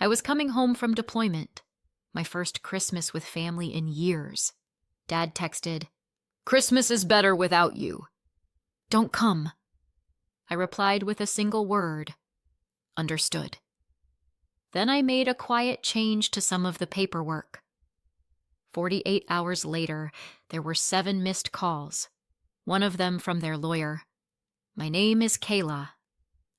I was coming home from deployment, my first Christmas with family in years. Dad texted, "Christmas is better without you." "Don't come." I replied with a single word, "Understood." Then I made a quiet change to some of the paperwork. 48 hours later, there were 7 missed calls, one of them from their lawyer. "My name is Kayla.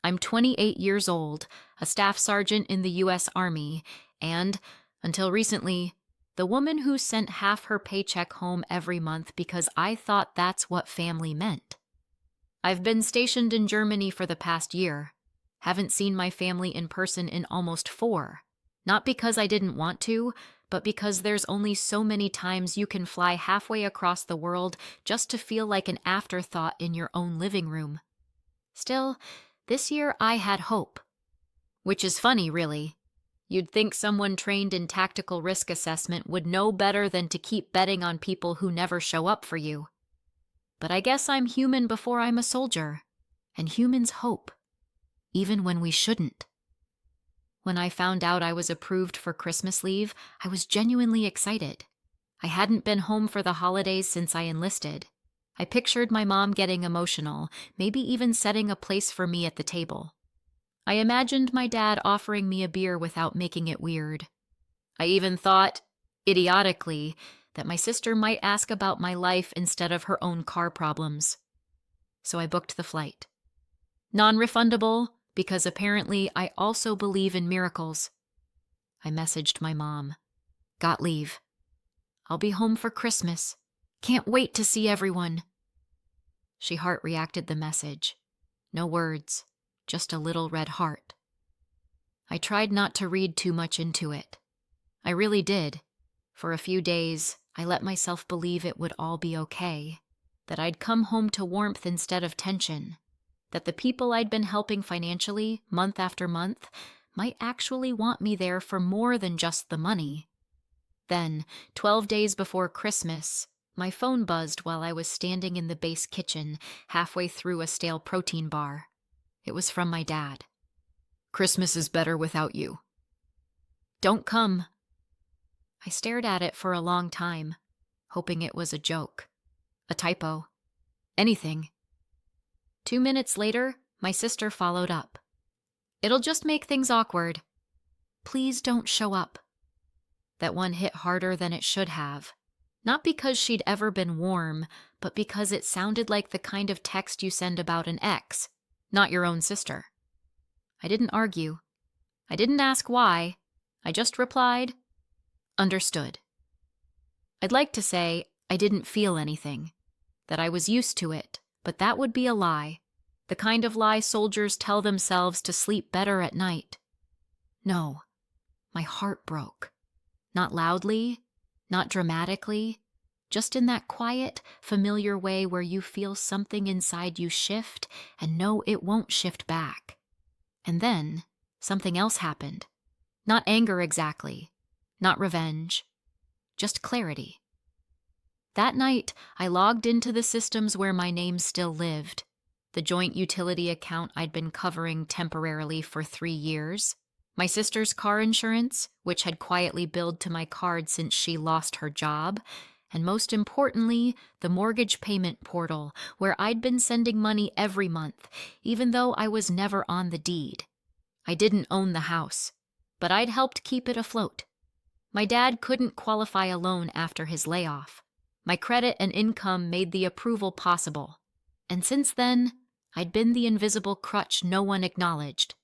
I'm 28 years old, a staff sergeant in the U.S. Army, and, until recently, the woman who sent half her paycheck home every month because I thought that's what family meant. I've been stationed in Germany for the past year. Haven't seen my family in person in almost 4. Not because I didn't want to, but because there's only so many times you can fly halfway across the world just to feel like an afterthought in your own living room. Still, this year I had hope. Which is funny, really. You'd think someone trained in tactical risk assessment would know better than to keep betting on people who never show up for you. But I guess I'm human before I'm a soldier, and humans hope, even when we shouldn't. When I found out I was approved for Christmas leave, I was genuinely excited. I hadn't been home for the holidays since I enlisted. I pictured my mom getting emotional, maybe even setting a place for me at the table. I imagined my dad offering me a beer without making it weird. I even thought, idiotically, that my sister might ask about my life instead of her own car problems. So I booked the flight. Non-refundable, because apparently I also believe in miracles. I messaged my mom. "Got leave. I'll be home for Christmas. Can't wait to see everyone." She heart-reacted the message. No words, just a little red heart. I tried not to read too much into it. I really did. For a few days, I let myself believe it would all be okay, that I'd come home to warmth instead of tension, that the people I'd been helping financially, month after month, might actually want me there for more than just the money. Then, 12 days before Christmas, my phone buzzed while I was standing in the base kitchen, halfway through a stale protein bar. It was from my dad. "Christmas is better without you." "Don't come." I stared at it for a long time, hoping it was a joke, a typo, anything. 2 minutes later, my sister followed up. "It'll just make things awkward. Please don't show up." That one hit harder than it should have. Not because she'd ever been warm, but because it sounded like the kind of text you send about an ex, not your own sister. I didn't argue. I didn't ask why. I just replied, "Understood." I'd like to say I didn't feel anything, that I was used to it, but that would be a lie, the kind of lie soldiers tell themselves to sleep better at night. No, my heart broke. Not loudly, not dramatically, just in that quiet, familiar way where you feel something inside you shift and know it won't shift back. And then something else happened. Not anger exactly, not revenge, just clarity. That night, I logged into the systems where my name still lived, the joint utility account I'd been covering temporarily for 3 years, my sister's car insurance, which had quietly billed to my card since she lost her job, and most importantly, the mortgage payment portal, where I'd been sending money every month, even though I was never on the deed. I didn't own the house, but I'd helped keep it afloat. My dad couldn't qualify a loan after his layoff. My credit and income made the approval possible, and since then, I'd been the invisible crutch no one acknowledged.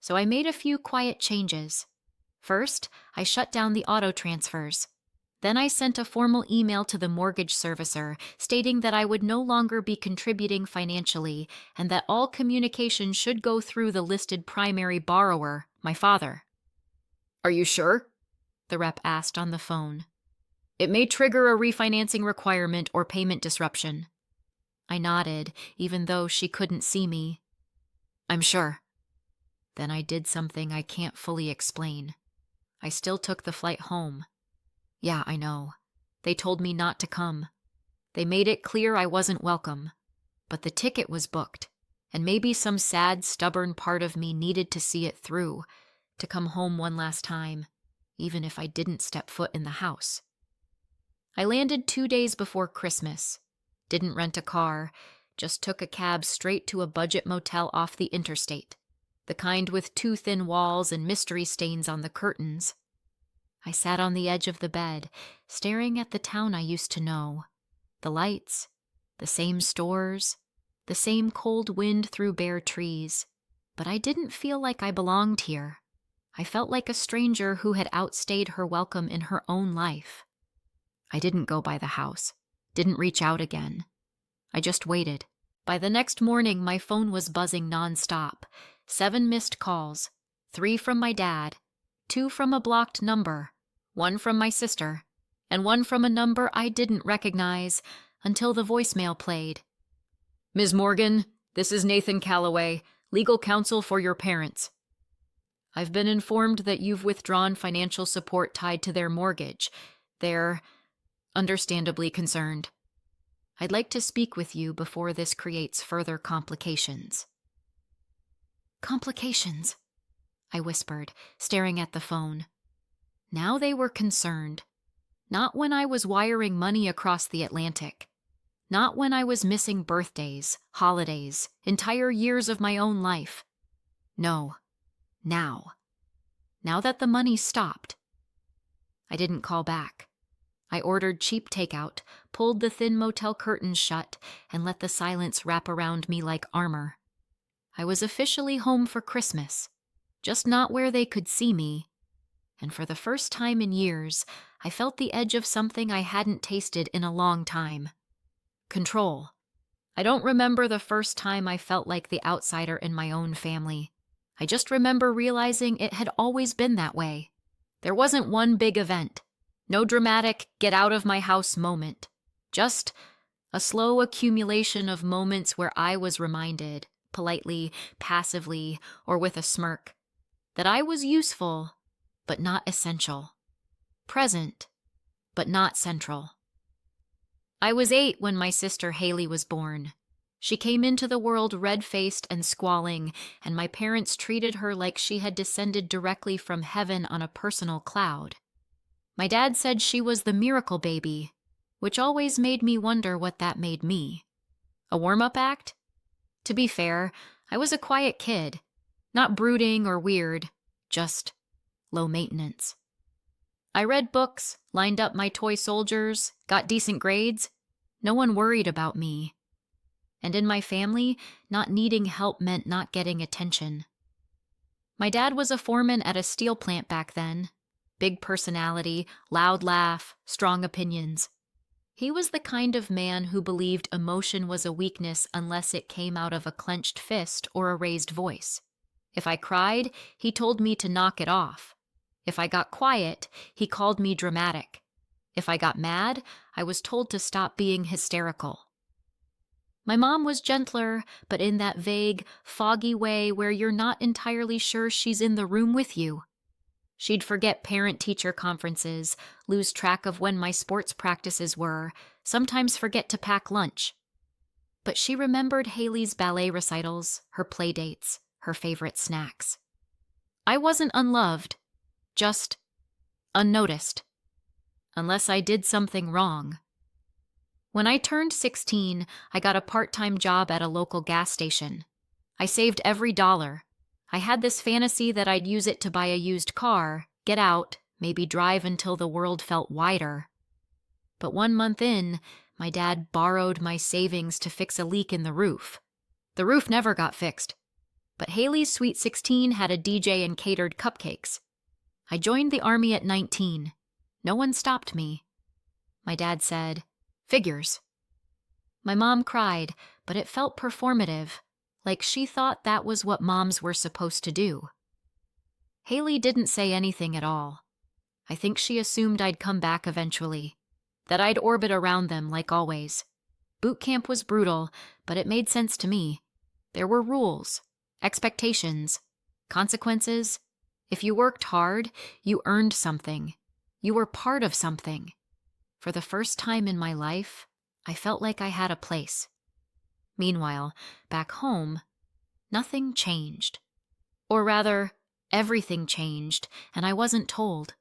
So I made a few quiet changes. First, I shut down the auto transfers. Then I sent a formal email to the mortgage servicer stating that I would no longer be contributing financially and that all communication should go through the listed primary borrower, my father. "Are you sure?" the rep asked on the phone. "It may trigger a refinancing requirement or payment disruption." I nodded, even though she couldn't see me. "I'm sure." Then I did something I can't fully explain. I still took the flight home. Yeah, I know. They told me not to come. They made it clear I wasn't welcome. But the ticket was booked, and maybe some sad, stubborn part of me needed to see it through, to come home one last time, even if I didn't step foot in the house. I landed 2 days before Christmas, didn't rent a car, just took a cab straight to a budget motel off the interstate, the kind with too thin walls and mystery stains on the curtains. I sat on the edge of the bed, staring at the town I used to know. The lights, the same stores, the same cold wind through bare trees. But I didn't feel like I belonged here. I felt like a stranger who had outstayed her welcome in her own life. I didn't go by the house, didn't reach out again. I just waited. By the next morning, my phone was buzzing nonstop. 7 missed calls, 3 from my dad, 2 from a blocked number, 1 from my sister, and 1 from a number I didn't recognize until the voicemail played. "Ms. Morgan, this is Nathan Calloway, legal counsel for your parents. I've been informed that you've withdrawn financial support tied to their mortgage. They're understandably concerned. I'd like to speak with you before this creates further complications." Complications, I whispered, staring at the phone. Now they were concerned. Not when I was wiring money across the Atlantic. Not when I was missing birthdays, holidays, entire years of my own life. No, now. Now that the money stopped. I didn't call back. I ordered cheap takeout, pulled the thin motel curtains shut, and let the silence wrap around me like armor. I was officially home for Christmas, just not where they could see me. And for the first time in years, I felt the edge of something I hadn't tasted in a long time. Control. I don't remember the first time I felt like the outsider in my own family. I just remember realizing it had always been that way. There wasn't one big event. No dramatic get out of my house moment. Just a slow accumulation of moments where I was reminded, politely, passively, or with a smirk, that I was useful, but not essential. Present, but not central. I was 8 when my sister Haley was born. She came into the world red-faced and squalling, and my parents treated her like she had descended directly from heaven on a personal cloud. My dad said she was the miracle baby, which always made me wonder what that made me. A warm-up act? To be fair, I was a quiet kid, not brooding or weird, just low maintenance. I read books, lined up my toy soldiers, got decent grades. No one worried about me. And in my family, not needing help meant not getting attention. My dad was a foreman at a steel plant back then. Big personality, loud laugh, strong opinions. He was the kind of man who believed emotion was a weakness unless it came out of a clenched fist or a raised voice. If I cried, he told me to knock it off. If I got quiet, he called me dramatic. If I got mad, I was told to stop being hysterical. My mom was gentler, but in that vague, foggy way where you're not entirely sure she's in the room with you. She'd forget parent-teacher conferences, lose track of when my sports practices were, sometimes forget to pack lunch. But she remembered Haley's ballet recitals, her play dates, her favorite snacks. I wasn't unloved, just unnoticed. Unless I did something wrong. When I turned 16, I got a part-time job at a local gas station. I saved every dollar. I had this fantasy that I'd use it to buy a used car, get out, maybe drive until the world felt wider. But 1 month in, my dad borrowed my savings to fix a leak in the roof. The roof never got fixed. But Haley's Sweet 16 had a DJ and catered cupcakes. I joined the Army at 19. No one stopped me. My dad said, "Figures." My mom cried, but it felt performative, like she thought that was what moms were supposed to do. Haley didn't say anything at all. I think she assumed I'd come back eventually, that I'd orbit around them like always. Boot camp was brutal, but it made sense to me. There were rules, expectations, consequences. If you worked hard, you earned something. You were part of something. For the first time in my life, I felt like I had a place. Meanwhile, back home, nothing changed. Or rather, Everything changed, and I wasn't told.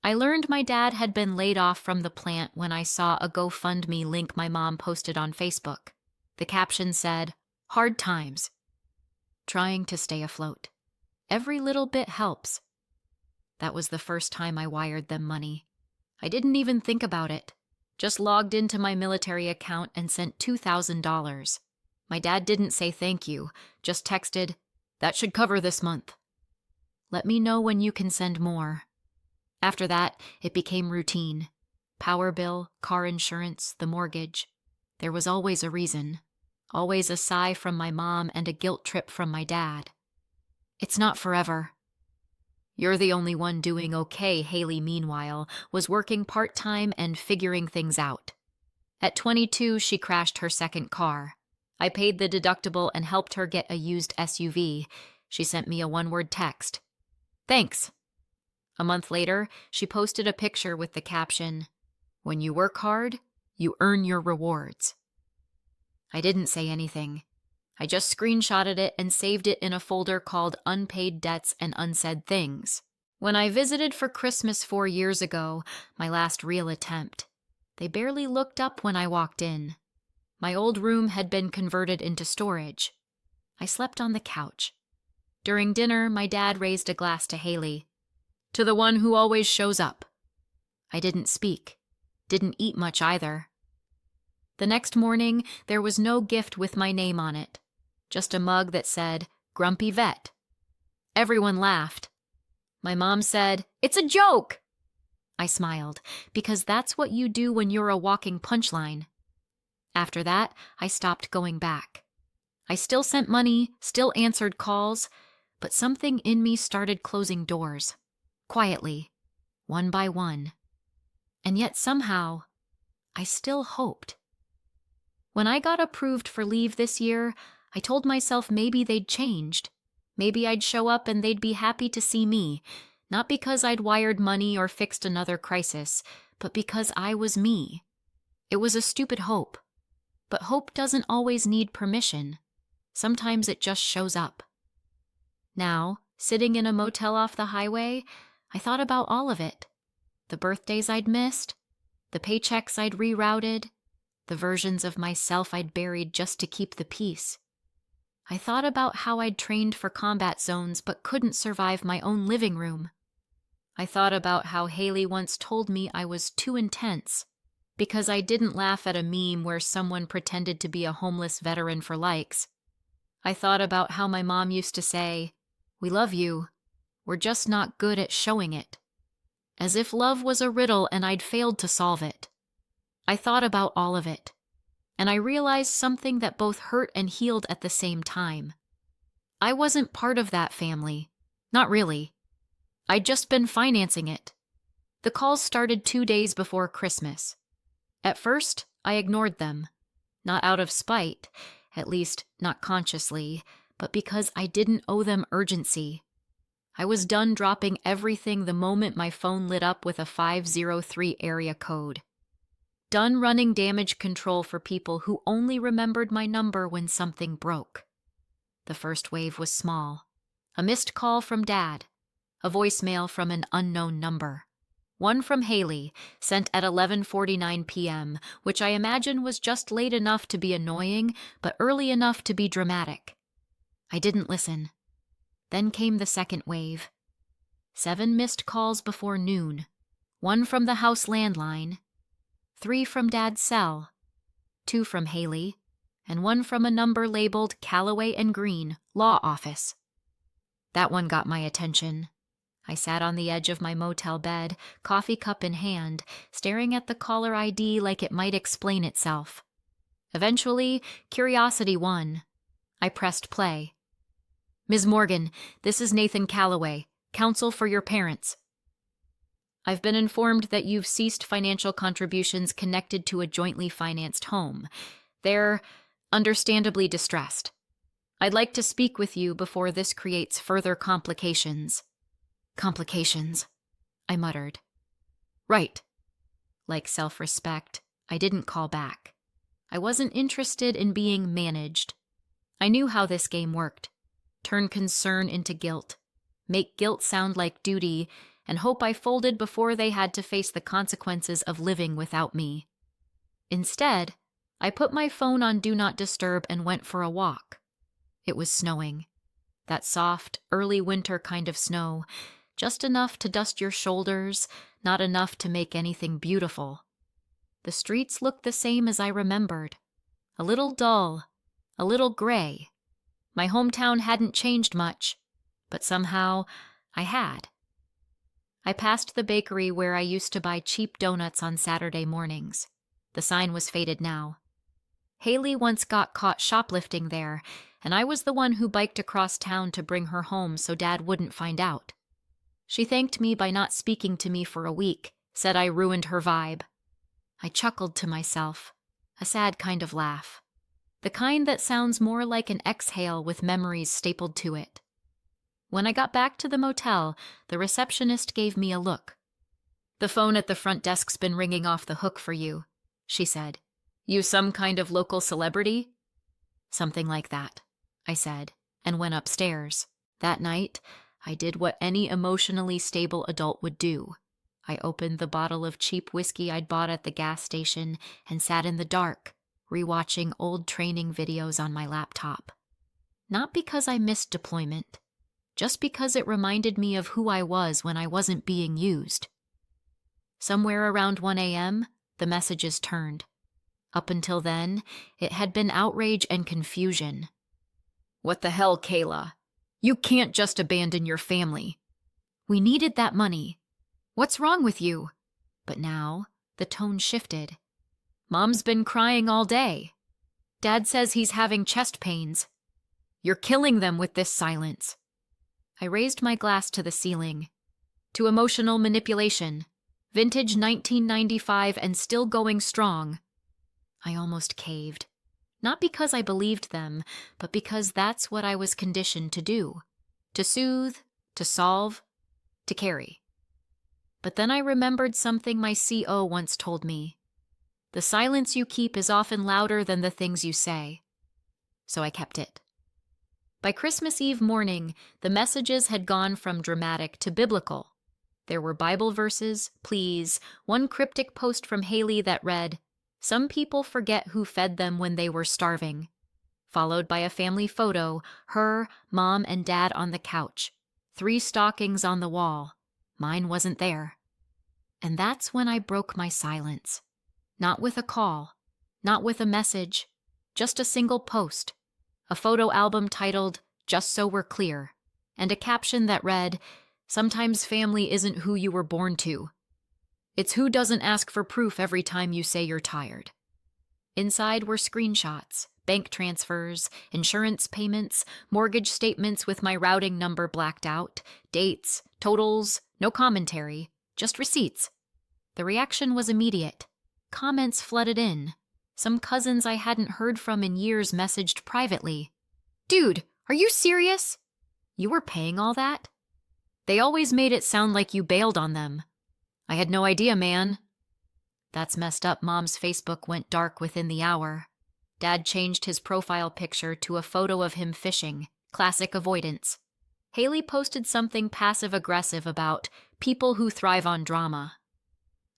I learned my dad had been laid off from the plant when I saw a GoFundMe link my mom posted on Facebook. The caption said, "Hard times. Trying to stay afloat. Every little bit helps." That was the first time I wired them money. I didn't even think about it. Just logged into my military account and sent $2,000. My dad didn't say thank you, just texted, "That should cover this month. Let me know when you can send more." After that, it became routine. Power bill, car insurance, the mortgage. There was always a reason. Always a sigh from my mom and a guilt trip from my dad. "It's not forever." "You're the only one doing okay," Haley, meanwhile, was working part-time and figuring things out. At 22, she crashed her second car. I paid the deductible and helped her get a used SUV. She sent me a one-word text. "Thanks." A month later, she posted a picture with the caption, "When you work hard, you earn your rewards." I didn't say anything. I just screenshotted it and saved it in a folder called Unpaid Debts and Unsaid Things. When I visited for Christmas 4 years ago, my last real attempt, they barely looked up when I walked in. My old room had been converted into storage. I slept on the couch. During dinner, my dad raised a glass to Haley. "To the one who always shows up." I didn't speak. Didn't eat much either. The next morning, there was no gift with my name on it. Just a mug that said, "Grumpy Vet." Everyone laughed. My mom said, "It's a joke." I smiled, because that's what you do when you're a walking punchline. After that, I stopped going back. I still sent money, still answered calls, but something in me started closing doors. Quietly, one by one. And yet somehow, I still hoped. When I got approved for leave this year, I told myself maybe they'd changed. Maybe I'd show up and they'd be happy to see me, not because I'd wired money or fixed another crisis, but because I was me. It was a stupid hope. But hope doesn't always need permission. Sometimes it just shows up. Now, sitting in a motel off the highway, I thought about all of it. The birthdays I'd missed, the paychecks I'd rerouted, the versions of myself I'd buried just to keep the peace. I thought about how I'd trained for combat zones but couldn't survive my own living room. I thought about how Haley once told me I was too intense because I didn't laugh at a meme where someone pretended to be a homeless veteran for likes. I thought about how my mom used to say, "We love you. We're just not good at showing it." As if love was a riddle and I'd failed to solve it. I thought about all of it, and I realized something that both hurt and healed at the same time. I wasn't part of that family. Not really. I'd just been financing it. The calls started 2 days before Christmas. At first, I ignored them. Not out of spite, at least not consciously, but because I didn't owe them urgency. I was done dropping everything the moment my phone lit up with a 503 area code. Done running damage control for people who only remembered my number when something broke. The first wave was small. A missed call from Dad. A voicemail from an unknown number. One from Haley, sent at 11:49 p.m., which I imagine was just late enough to be annoying, but early enough to be dramatic. I didn't listen. Then came the second wave. 7 missed calls before noon. 1 from the house landline. 3 from Dad's cell. 2 from Haley. And 1 from a number labeled Callaway and Green, Law Office. That one got my attention. I sat on the edge of my motel bed, coffee cup in hand, staring at the caller ID like it might explain itself. Eventually, curiosity won. I pressed play. "Ms. Morgan, this is Nathan Callaway, counsel for your parents. I've been informed that you've ceased financial contributions connected to a jointly financed home. They're understandably distressed. I'd like to speak with you before this creates further complications." "Complications," I muttered. "Right." Like self-respect, I didn't call back. I wasn't interested in being managed. I knew how this game worked. Turn concern into guilt. make guilt sound like duty, and hope I folded before they had to face the consequences of living without me. Instead, I put my phone on Do Not Disturb and went for a walk. It was snowing. That soft, early winter kind of snow, just enough to dust your shoulders, not enough to make anything beautiful. The streets looked the same as I remembered. A little dull, a little gray. My hometown hadn't changed much, but somehow I had. I passed the bakery where I used to buy cheap donuts on Saturday mornings. The sign was faded now. Haley once got caught shoplifting there, and I was the one who biked across town to bring her home so Dad wouldn't find out. She thanked me by not speaking to me for a week, said I ruined her vibe. I chuckled to myself, a sad kind of laugh. The kind that sounds more like an exhale with memories stapled to it. When I got back to the motel, the receptionist gave me a look. "The phone at the front desk's been ringing off the hook for you," she said. "You some kind of local celebrity?" "Something like that," I said, and went upstairs. That night, I did what any emotionally stable adult would do. I opened the bottle of cheap whiskey I'd bought at the gas station and sat in the dark, rewatching old training videos on my laptop. Not because I missed deployment, just because it reminded me of who I was when I wasn't being used. Somewhere around 1 a.m., the messages turned. Up until then, it had been outrage and confusion. "What the hell, Kayla? You can't just abandon your family. We needed that money. What's wrong with you?" But now, the tone shifted. "Mom's been crying all day. Dad says he's having chest pains. You're killing them with this silence." I raised my glass to the ceiling. "To emotional manipulation. Vintage 1995 and still going strong." I almost caved. Not because I believed them, but because that's what I was conditioned to do. To soothe, to solve, to carry. But then I remembered something my CO once told me. The silence you keep is often louder than the things you say. So I kept it. By Christmas Eve morning, the messages had gone from dramatic to biblical. There were Bible verses, pleas, one cryptic post from Haley that read, "Some people forget who fed them when they were starving," followed by a family photo, her, Mom, and Dad on the couch, 3 stockings on the wall. Mine wasn't there. And that's when I broke my silence. Not with a call, not with a message, just a single post, a photo album titled, "Just So We're Clear," and a caption that read, "Sometimes family isn't who you were born to. It's who doesn't ask for proof every time you say you're tired." Inside were screenshots, bank transfers, insurance payments, mortgage statements with my routing number blacked out, dates, totals, no commentary, just receipts. The reaction was immediate. Comments flooded in. Some cousins I hadn't heard from in years messaged privately. "Dude, are you serious? You were paying all that? They always made it sound like you bailed on them. I had no idea, man." That's messed up. Mom's Facebook went dark within the hour. Dad changed his profile picture to a photo of him fishing, classic avoidance. Haley posted something passive-aggressive about people who thrive on drama.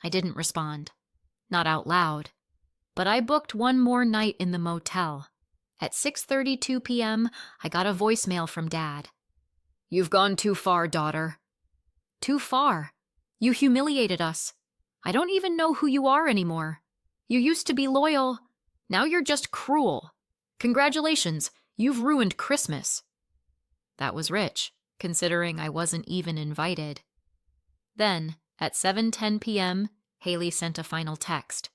I didn't respond. Not out loud. But I booked one more night in the motel. At 6:32 p.m., I got a voicemail from Dad. "You've gone too far, daughter." "Too far? You humiliated us. I don't even know who you are anymore. You used to be loyal. Now you're just cruel. Congratulations, you've ruined Christmas." That was rich, considering I wasn't even invited. Then, at 7:10 p.m., Haley sent a final text.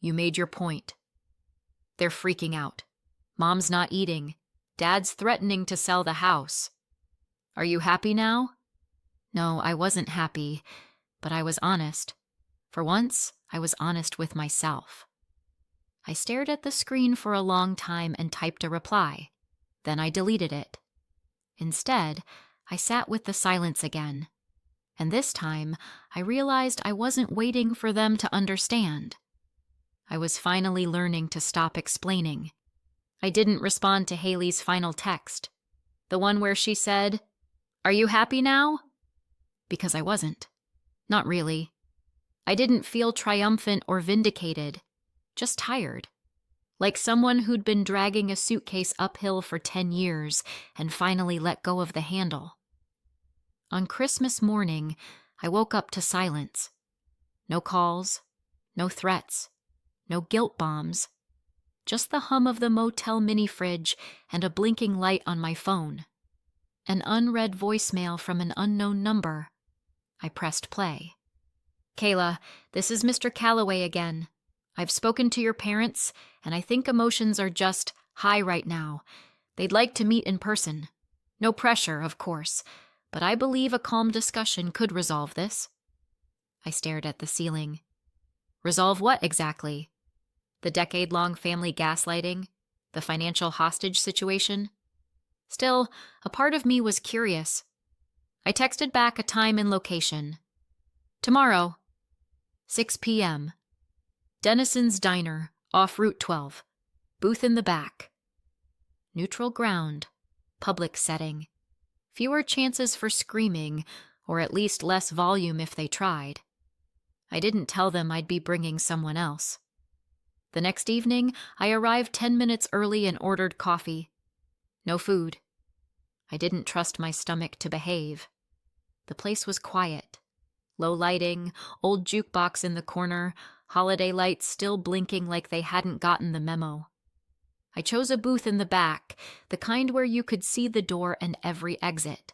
"You made your point. They're freaking out. Mom's not eating. Dad's threatening to sell the house. Are you happy now?" No, I wasn't happy, but I was honest. For once, I was honest with myself. I stared at the screen for a long time and typed a reply. Then I deleted it. Instead, I sat with the silence again. And this time, I realized I wasn't waiting for them to understand. I was finally learning to stop explaining. I didn't respond to Haley's final text, the one where she said, Are you happy now? Because I wasn't. Not really. I didn't feel triumphant or vindicated, just tired. Like someone who'd been dragging a suitcase uphill for 10 years and finally let go of the handle. On Christmas morning, I woke up to silence. No calls, no threats, no guilt bombs. Just the hum of the motel mini fridge and a blinking light on my phone. An unread voicemail from an unknown number. I pressed play. Kayla, this is Mr. Calloway again. I've spoken to your parents, and I think emotions are just high right now. They'd like to meet in person. No pressure, of course, but I believe a calm discussion could resolve this. I stared at the ceiling. Resolve what exactly? The decade-long family gaslighting? The financial hostage situation? Still, a part of me was curious. I texted back a time and location. Tomorrow, 6 p.m. Denison's Diner, off Route 12. Booth in the back. Neutral ground. Public setting. Fewer chances for screaming, or at least less volume if they tried. I didn't tell them I'd be bringing someone else. The next evening, I arrived 10 minutes early and ordered coffee. No food. I didn't trust my stomach to behave. The place was quiet. Low lighting, old jukebox in the corner, holiday lights still blinking like they hadn't gotten the memo. I chose a booth in the back, the kind where you could see the door and every exit.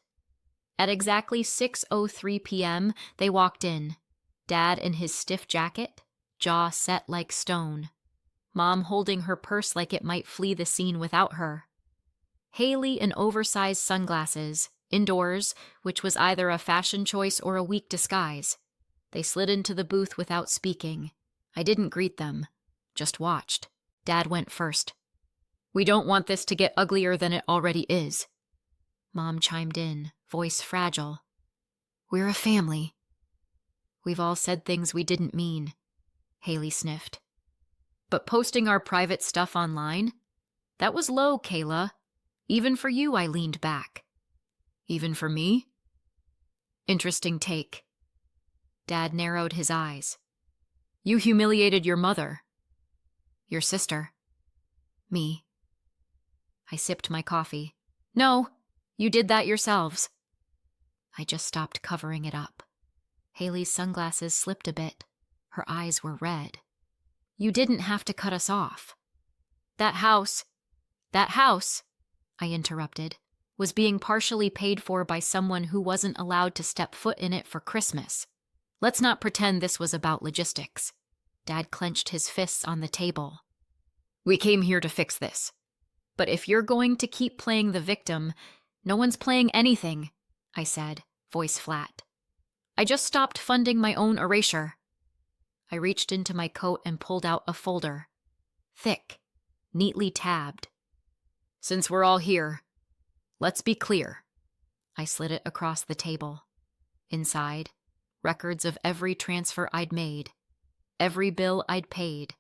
At exactly 6:03 p.m., they walked in. Dad in his stiff jacket, jaw set like stone. Mom holding her purse like it might flee the scene without her. Haley in oversized sunglasses, indoors, which was either a fashion choice or a weak disguise. They slid into the booth without speaking. I didn't greet them, just watched. Dad went first. We don't want this to get uglier than it already is. Mom chimed in, voice fragile. We're a family. We've all said things we didn't mean, Haley sniffed. But posting our private stuff online? That was low, Kayla. Even for you, I leaned back. Even for me? Interesting take. Dad narrowed his eyes. You humiliated your mother. Your sister. Me. I sipped my coffee. No, you did that yourselves. I just stopped covering it up. Haley's sunglasses slipped a bit. Her eyes were red. You didn't have to cut us off. That house, I interrupted, was being partially paid for by someone who wasn't allowed to step foot in it for Christmas. Let's not pretend this was about logistics. Dad clenched his fists on the table. We came here to fix this. But if you're going to keep playing the victim, no one's playing anything, I said, voice flat. I just stopped funding my own erasure. I reached into my coat and pulled out a folder. Thick, neatly tabbed. Since we're all here, let's be clear. I slid it across the table. Inside, records of every transfer I'd made, every bill I'd paid,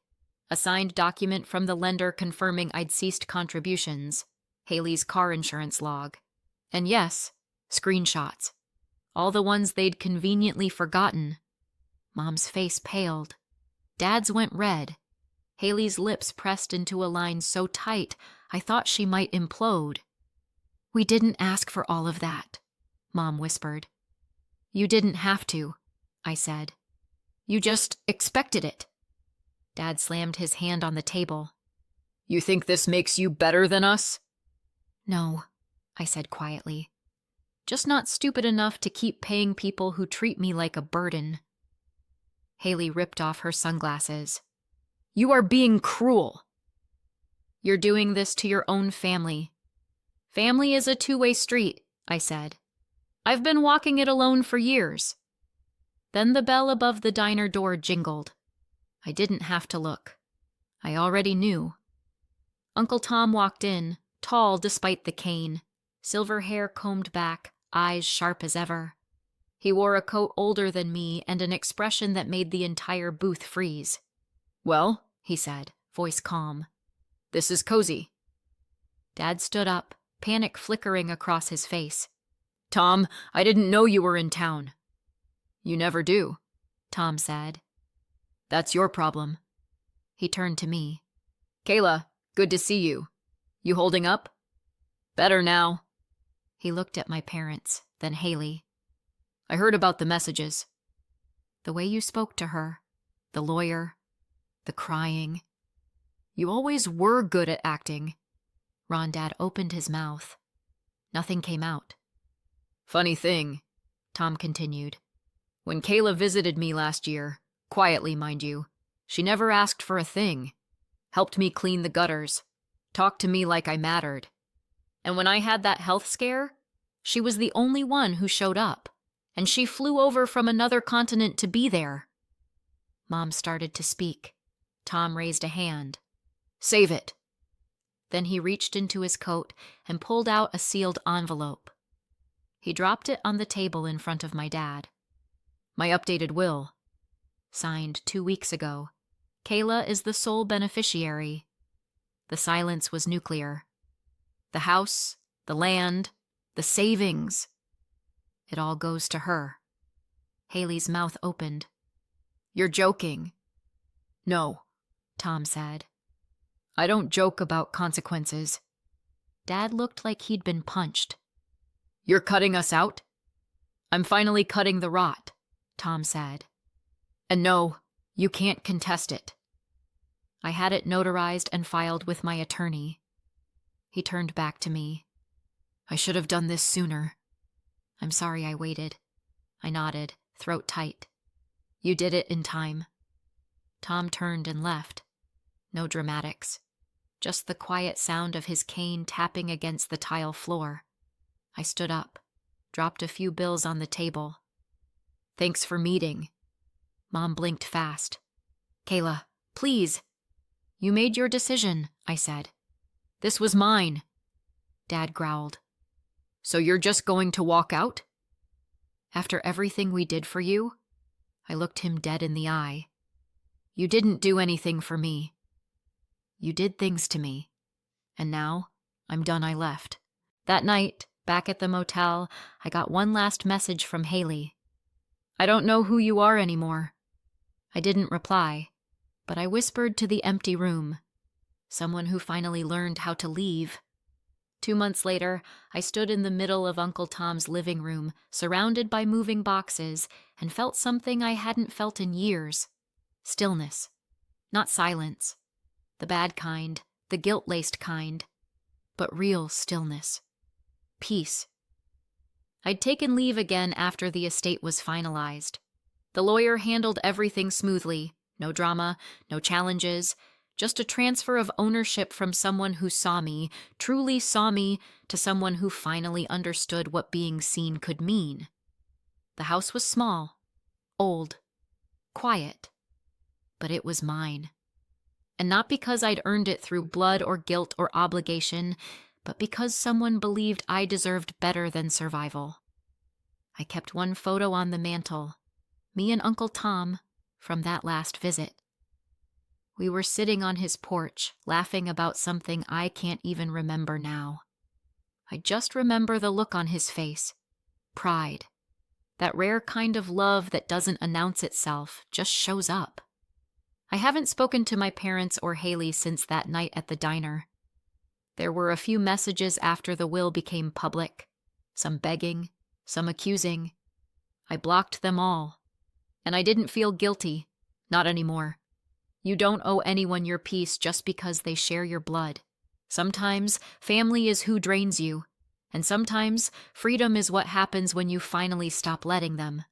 a signed document from the lender confirming I'd ceased contributions, Haley's car insurance log, and yes, screenshots. All the ones they'd conveniently forgotten. Mom's face paled. Dad's went red. Haley's lips pressed into a line so tight I thought she might implode. We didn't ask for all of that, Mom whispered. You didn't have to, I said. You just expected it. Dad slammed his hand on the table. You think this makes you better than us? No, I said quietly. Just not stupid enough to keep paying people who treat me like a burden. Haley ripped off her sunglasses. You are being cruel. You're doing this to your own family. Family is a two-way street, I said. I've been walking it alone for years. Then the bell above the diner door jingled. I didn't have to look. I already knew. Uncle Tom walked in, tall despite the cane, silver hair combed back, eyes sharp as ever. He wore a coat older than me and an expression that made the entire booth freeze. Well, he said, voice calm. This is cozy. Dad stood up, panic flickering across his face. Tom, I didn't know you were in town. You never do, Tom said. That's your problem. He turned to me. Kayla, good to see you. You holding up? Better now. He looked at my parents, then Haley. I heard about the messages. The way you spoke to her, the lawyer, the crying. You always were good at acting. Rondad opened his mouth. Nothing came out. Funny thing, Tom continued. When Kayla visited me last year, quietly, mind you, she never asked for a thing. Helped me clean the gutters. Talked to me like I mattered. And when I had that health scare, she was the only one who showed up. And she flew over from another continent to be there. Mom started to speak. Tom raised a hand. Save it. Then he reached into his coat and pulled out a sealed envelope. He dropped it on the table in front of my dad. My updated will. Signed 2 weeks ago. Kayla is the sole beneficiary. The silence was nuclear. The house, the land, the savings. It all goes to her. Haley's mouth opened. You're joking. No, Tom said. I don't joke about consequences. Dad looked like he'd been punched. You're cutting us out? I'm finally cutting the rot, Tom said. And no, you can't contest it. I had it notarized and filed with my attorney. He turned back to me. I should have done this sooner. I'm sorry I waited. I nodded, throat tight. You did it in time. Tom turned and left. No dramatics. Just the quiet sound of his cane tapping against the tile floor. I stood up, dropped a few bills on the table. Thanks for meeting. Mom blinked fast. Kayla, please. You made your decision, I said. This was mine. Dad growled. So you're just going to walk out? After everything we did for you? I looked him dead in the eye. You didn't do anything for me. You did things to me. And now, I'm done. I left. That night, back at the motel, I got one last message from Haley. I don't know who you are anymore. I didn't reply, but I whispered to the empty room. Someone who finally learned how to leave. 2 months later, I stood in the middle of Uncle Tom's living room, surrounded by moving boxes, and felt something I hadn't felt in years. Stillness. Not silence. The bad kind, the guilt-laced kind. But real stillness. Peace. I'd taken leave again after the estate was finalized. The lawyer handled everything smoothly. No drama, no challenges. Just a transfer of ownership from someone who saw me, truly saw me, to someone who finally understood what being seen could mean. The house was small, old, quiet, but it was mine. And not because I'd earned it through blood or guilt or obligation, but because someone believed I deserved better than survival. I kept one photo on the mantle, me and Uncle Tom, from that last visit. We were sitting on his porch, laughing about something I can't even remember now. I just remember the look on his face. Pride. That rare kind of love that doesn't announce itself, just shows up. I haven't spoken to my parents or Haley since that night at the diner. There were a few messages after the will became public. Some begging, some accusing. I blocked them all. And I didn't feel guilty. Not anymore. You don't owe anyone your peace just because they share your blood. Sometimes family is who drains you, and sometimes freedom is what happens when you finally stop letting them.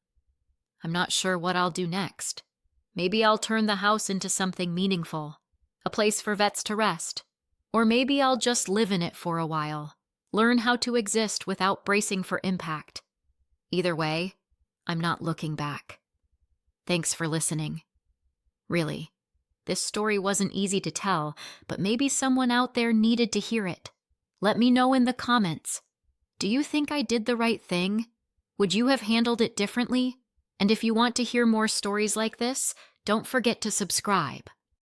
I'm not sure what I'll do next. Maybe I'll turn the house into something meaningful, a place for vets to rest. Or maybe I'll just live in it for a while, learn how to exist without bracing for impact. Either way, I'm not looking back. Thanks for listening. Really. This story wasn't easy to tell, but maybe someone out there needed to hear it. Let me know in the comments. Do you think I did the right thing? Would you have handled it differently? And if you want to hear more stories like this, don't forget to subscribe.